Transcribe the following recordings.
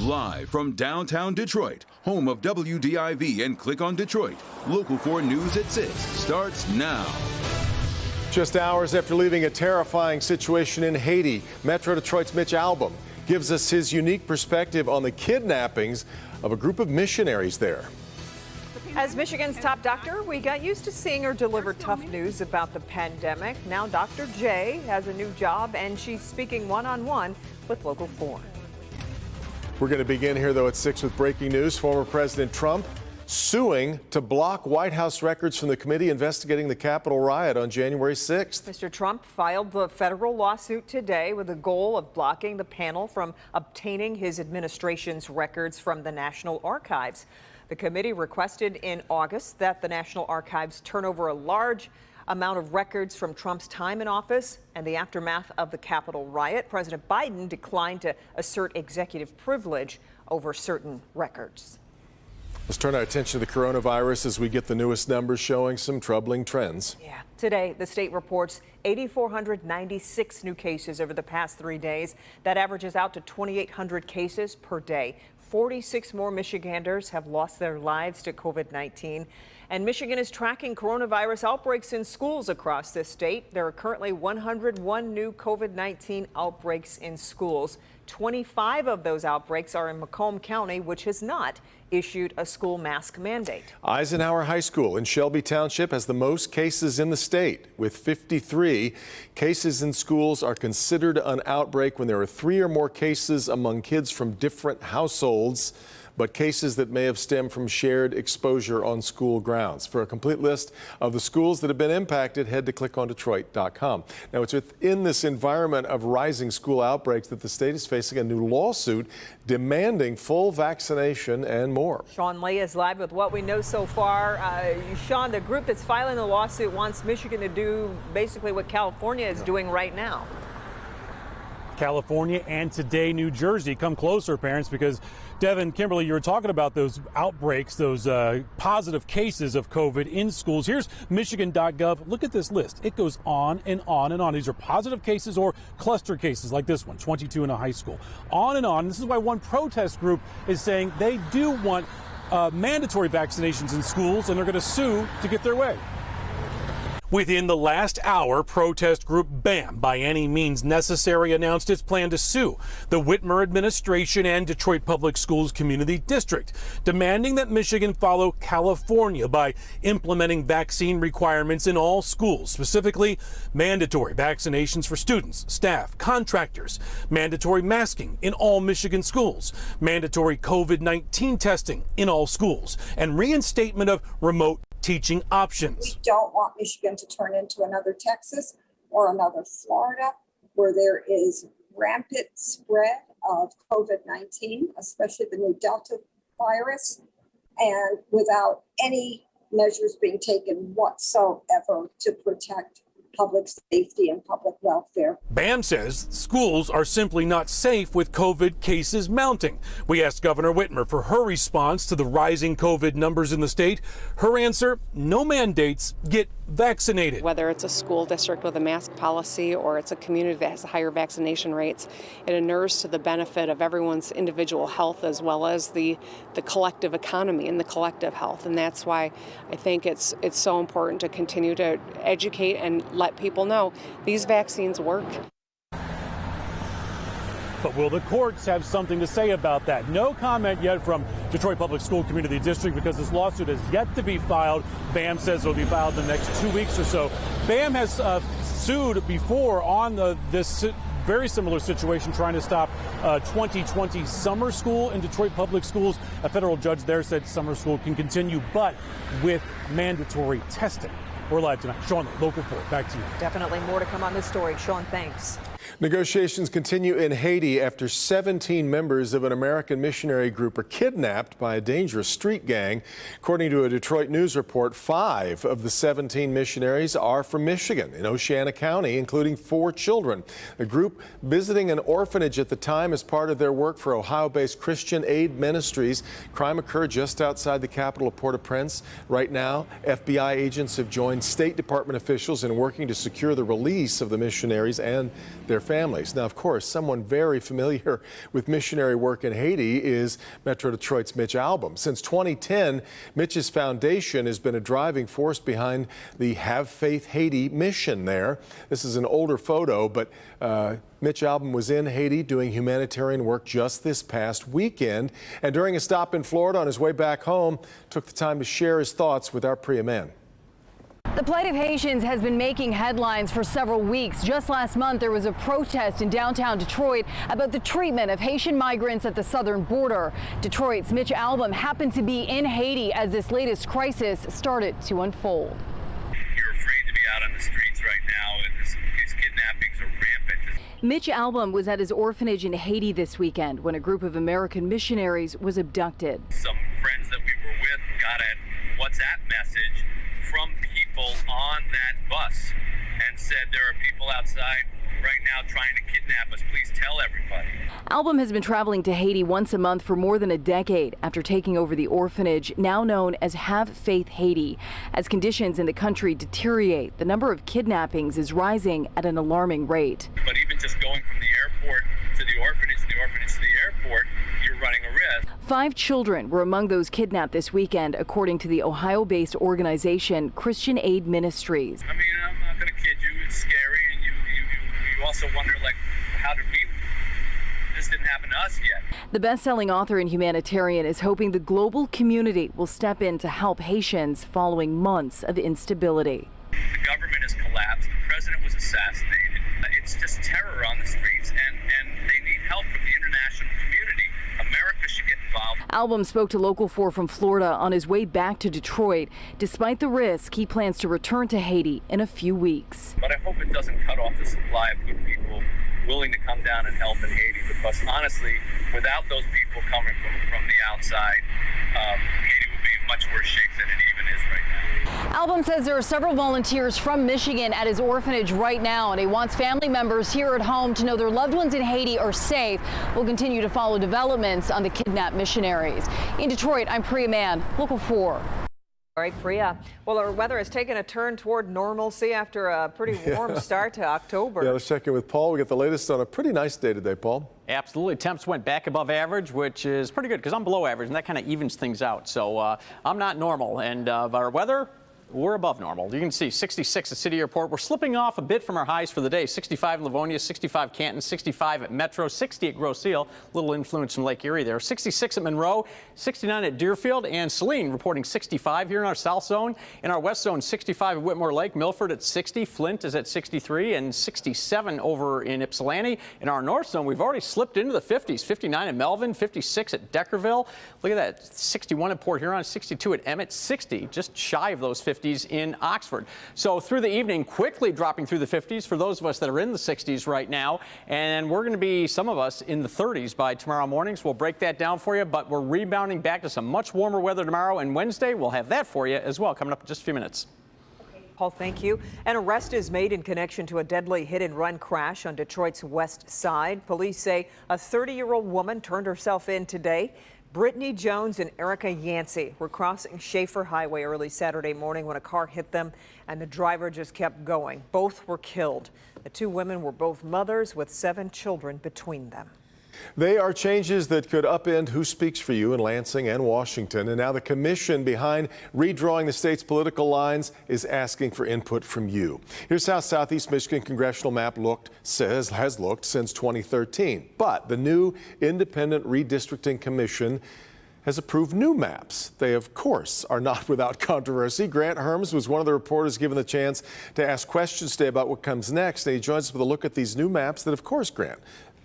Live from downtown Detroit, home of WDIV and Click on Detroit, Local 4 News at 6 starts now. Just hours after leaving a terrifying situation in Haiti, Metro Detroit's Mitch Albom gives us his unique perspective on the kidnappings of a group of missionaries there. As Michigan's top doctor, we got used to seeing her deliver tough news about the pandemic. Now Dr. J has a new job, and she's speaking one-on-one with Local 4. We're going to begin here, though, at 6 with breaking news. Former President Trump suing to block White House records from the committee investigating the Capitol riot on January 6th. Mr. Trump filed the federal lawsuit today with the goal of blocking the panel from obtaining his administration's records from the National Archives. The committee requested in August that the National Archives turn over a large amount of records from Trump's time in office and the aftermath of the Capitol riot. President Biden declined to assert executive privilege over certain records. Let's turn our attention to the coronavirus as we get the newest numbers showing some troubling trends. Yeah. Today, the state reports 8,496 new cases over the past 3 days. That averages out to 2,800 cases per day. 46 more Michiganders have lost their lives to COVID-19. And Michigan is tracking coronavirus outbreaks in schools across this state. There are currently 101 new COVID-19 outbreaks in schools. 25 of those outbreaks are in Macomb County, which has not issued a school mask mandate. Eisenhower High School in Shelby Township has the most cases in the state, with 53. Cases in schools are considered an outbreak when there are 3 or more cases among kids from different households, but cases that may have stemmed from shared exposure on school grounds. For a complete list of the schools that have been impacted, head to clickondetroit.com. Now, it's within this environment of rising school outbreaks that the state is facing a new lawsuit demanding full vaccination and more. Sean Lee is live with what we know so far. Sean, the group that's filing the lawsuit wants Michigan to do basically what California is doing right now. California and today New Jersey come closer, parents, because Devin, Kimberly, you were talking about those outbreaks, those positive cases of COVID in schools. Here's Michigan.gov. Look at this list. It goes on and on and on. These are positive cases or cluster cases like this one, 22 in a high school. On and on. This is why one protest group is saying they do want mandatory vaccinations in schools, and they're going to sue to get their way. Within the last hour, protest group BAM, by any means necessary, announced its plan to sue the Whitmer administration and Detroit Public Schools Community District, demanding that Michigan follow California by implementing vaccine requirements in all schools, specifically mandatory vaccinations for students, staff, contractors, mandatory masking in all Michigan schools, mandatory COVID-19 testing in all schools, and reinstatement of remote teaching options. We don't want Michigan to turn into another Texas or another Florida, where there is rampant spread of COVID-19, especially the new Delta virus, and without any measures being taken whatsoever to protect public safety and public welfare. BAM says schools are simply not safe with COVID cases mounting. We asked Governor Whitmer for her response to the rising COVID numbers in the state. Her answer, no mandates, get vaccinated. Whether it's a school district with a mask policy or it's a community that has higher vaccination rates, it inures to the benefit of everyone's individual health as well as the collective economy and the collective health. And that's why I think it's so important to continue to educate and let people know these vaccines work. But will the courts have something to say about that? No comment yet from Detroit Public School Community District because this lawsuit has yet to be filed. BAM says it will be filed in the next 2 weeks or so. BAM has sued before on this very similar situation, trying to stop 2020 summer school in Detroit Public Schools. A federal judge there said summer school can continue, but with mandatory testing. We're live tonight. Sean, Local 4, back to you. Definitely more to come on this story. Sean, thanks. Negotiations continue in Haiti after 17 members of an American missionary group are kidnapped by a dangerous street gang. According to a Detroit News report, 5 of the 17 missionaries are from Michigan in Oceana County, including 4 children. The group visiting an orphanage at the time as part of their work for Ohio-based Christian Aid Ministries. Crime occurred just outside the capital of Port-au-Prince. Right now, FBI agents have joined State Department officials in working to secure the release of the missionaries and their families. Now, of course, someone very familiar with missionary work in Haiti is Metro Detroit's Mitch Albom. Since 2010, Mitch's foundation has been a driving force behind the Have Faith Haiti mission there. This is an older photo, but Mitch Albom was in Haiti doing humanitarian work just this past weekend, and during a stop in Florida on his way back home, took the time to share his thoughts with our Priya Man. The plight of Haitians has been making headlines for several weeks. Just last month, there was a protest in downtown Detroit about the treatment of Haitian migrants at the southern border. Detroit's Mitch Albom happened to be in Haiti as this latest crisis started to unfold. You're afraid to be out on the streets right now, and these kidnappings are rampant. Mitch Albom was at his orphanage in Haiti this weekend when a group of American missionaries was abducted. Some friends that we were with got a WhatsApp message from people on that bus and said there are people outside right now trying to kidnap us. Please tell everybody. Albom has been traveling to Haiti once a month for more than a decade after taking over the orphanage, now known as Have Faith Haiti. As conditions in the country deteriorate, the number of kidnappings is rising at an alarming rate. But even just going from the airport to the orphanage to the airport, you're running a risk. 5 children were among those kidnapped this weekend, according to the Ohio-based organization Christian Aid Ministries. I mean, I'm not going to kid you, it's scary, and you also wonder, like, how did this didn't happen to us yet. The best-selling author and humanitarian is hoping the global community will step in to help Haitians following months of instability. The government has collapsed, the president was assassinated. It's just terror on the streets, and they need help from the international community. America should get involved. Albom spoke to Local 4 from Florida on his way back to Detroit. Despite the risk, he plans to return to Haiti in a few weeks. But I hope it doesn't cut off the supply of good people willing to come down and help in Haiti, because honestly, without those people coming from the outside, Haiti would be in much worse shape than it even is right now. Albom says there are several volunteers from Michigan at his orphanage right now, and he wants family members here at home to know their loved ones in Haiti are safe. We'll continue to follow developments on the kidnapped missionaries. In Detroit, I'm Priya Man, Local 4. All right, Priya. Well, our weather has taken a turn toward normalcy after a pretty warm start to October. Yeah, let's check in with Paul. We get the latest on a pretty nice day today, Paul. Absolutely. Temps went back above average, which is pretty good because I'm below average, and that kind of evens things out. So I'm not normal. And our weather, we're above normal. You can see 66 at City Airport. We're slipping off a bit from our highs for the day. 65 in Livonia, 65 Canton, 65 at Metro, 60 at Grosse Ile. Little influence from Lake Erie there. 66 at Monroe, 69 at Deerfield, and Saline reporting 65 here in our south zone. In our west zone, 65 at Whitmore Lake, Milford at 60, Flint is at 63, and 67 over in Ypsilanti. In our north zone, we've already slipped into the 50s. 59 at Melvin, 56 at Deckerville. Look at that, 61 at Port Huron, 62 at Emmett, 60, just shy of those 50s in Oxford. So through the evening, quickly dropping through the 50s for those of us that are in the 60s right now. And we're going to be, some of us, in the 30s by tomorrow mornings. We'll break that down for you, but we're rebounding back to some much warmer weather tomorrow, and Wednesday we'll have that for you as well, coming up in just a few minutes. Paul, thank you. An arrest is made in connection to a deadly hit-and-run crash on Detroit's west side. Police say a 30-year-old woman turned herself in today. Brittany Jones and Erica Yancey were crossing Schaefer Highway early Saturday morning when a car hit them, and the driver just kept going. Both were killed. The 2 women were both mothers with 7 children between them. They are changes that could upend who speaks for you in Lansing and Washington. And now the commission behind redrawing the state's political lines is asking for input from you. Here's how Southeast Michigan congressional map has looked since 2013. But the new Independent Redistricting Commission has approved new maps. They, of course, are not without controversy. Grant Herms was one of the reporters given the chance to ask questions today about what comes next. And he joins us with a look at these new maps that, of course, Grant,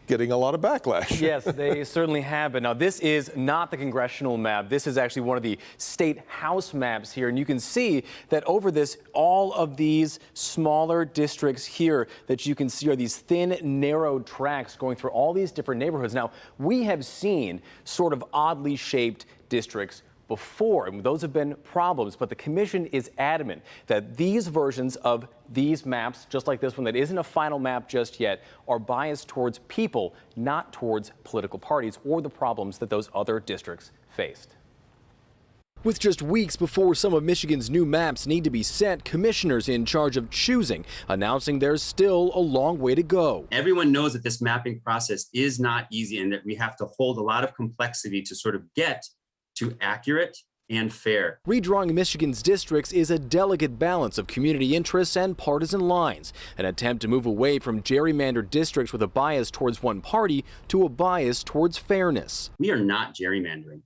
getting a lot of backlash. Yes, they certainly have. But now this is not the congressional map. This is actually one of the state house maps here. And you can see that over this, all of these smaller districts here that you can see are these thin, narrow tracks going through all these different neighborhoods. Now, we have seen sort of oddly shaped districts before, and those have been problems, but the commission is adamant that these versions of these maps, just like this one that isn't a final map just yet, are biased towards people, not towards political parties or the problems that those other districts faced. With just weeks before some of Michigan's new maps need to be sent, commissioners in charge of choosing announcing there's still a long way to go. Everyone knows that this mapping process is not easy and that we have to hold a lot of complexity to sort of get to accurate and fair. Redrawing Michigan's districts is a delicate balance of community interests and partisan lines, an attempt to move away from gerrymandered districts with a bias towards one party to a bias towards fairness. We are not gerrymandering.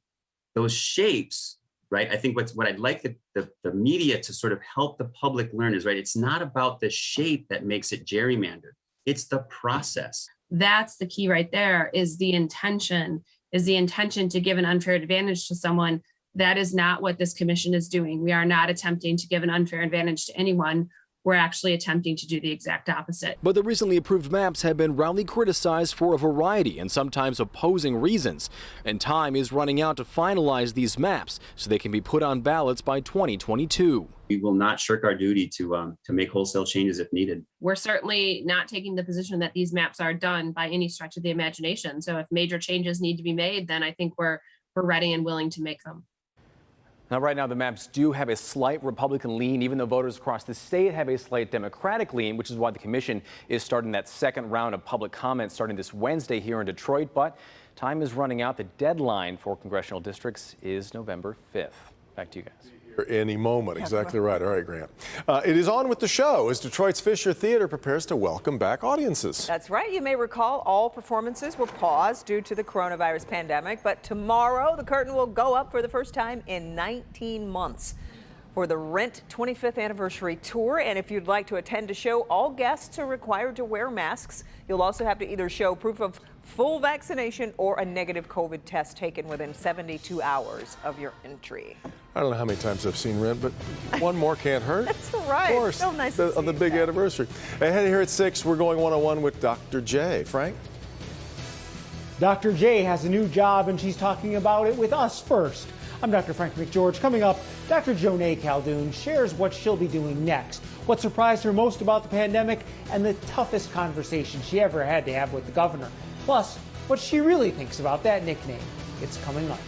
Those shapes, right? I think what I'd like the media to sort of help the public learn is, right, it's not about the shape that makes it gerrymandered. It's the process. That's the key right there, is the intention to give an unfair advantage to someone. That is not what this commission is doing. We are not attempting to give an unfair advantage to anyone. We're actually attempting to do the exact opposite. But the recently approved maps have been roundly criticized for a variety and sometimes opposing reasons. And time is running out to finalize these maps so they can be put on ballots by 2022. We will not shirk our duty to make wholesale changes if needed. We're certainly not taking the position that these maps are done by any stretch of the imagination. So if major changes need to be made, then I think we're ready and willing to make them. Now, right now, the maps do have a slight Republican lean, even though voters across the state have a slight Democratic lean, which is why the commission is starting that second round of public comments starting this Wednesday here in Detroit. But time is running out. The deadline for congressional districts is November 5th. Back to you guys. Any moment. Exactly right. All right, Grant. It is on with the show as Detroit's Fisher Theater prepares to welcome back audiences. That's right. You may recall all performances were paused due to the coronavirus pandemic, but tomorrow the curtain will go up for the first time in 19 months for the Rent 25th Anniversary Tour. And if you'd like to attend a show, all guests are required to wear masks. You'll also have to either show proof of full vaccination or a negative COVID test taken within 72 hours of your entry. I don't know how many times I've seen Rent, but one more can't hurt. That's right. Of course, so nice on the big anniversary. Ahead here at 6, we're going one-on-one with Dr. J. Frank? Dr. J has a new job, and she's talking about it with us first. I'm Dr. Frank McGeorge. Coming up, Dr. Jonee Caldoon shares what she'll be doing next, what surprised her most about the pandemic, and the toughest conversation she ever had to have with the governor. Plus, what she really thinks about that nickname. It's coming up.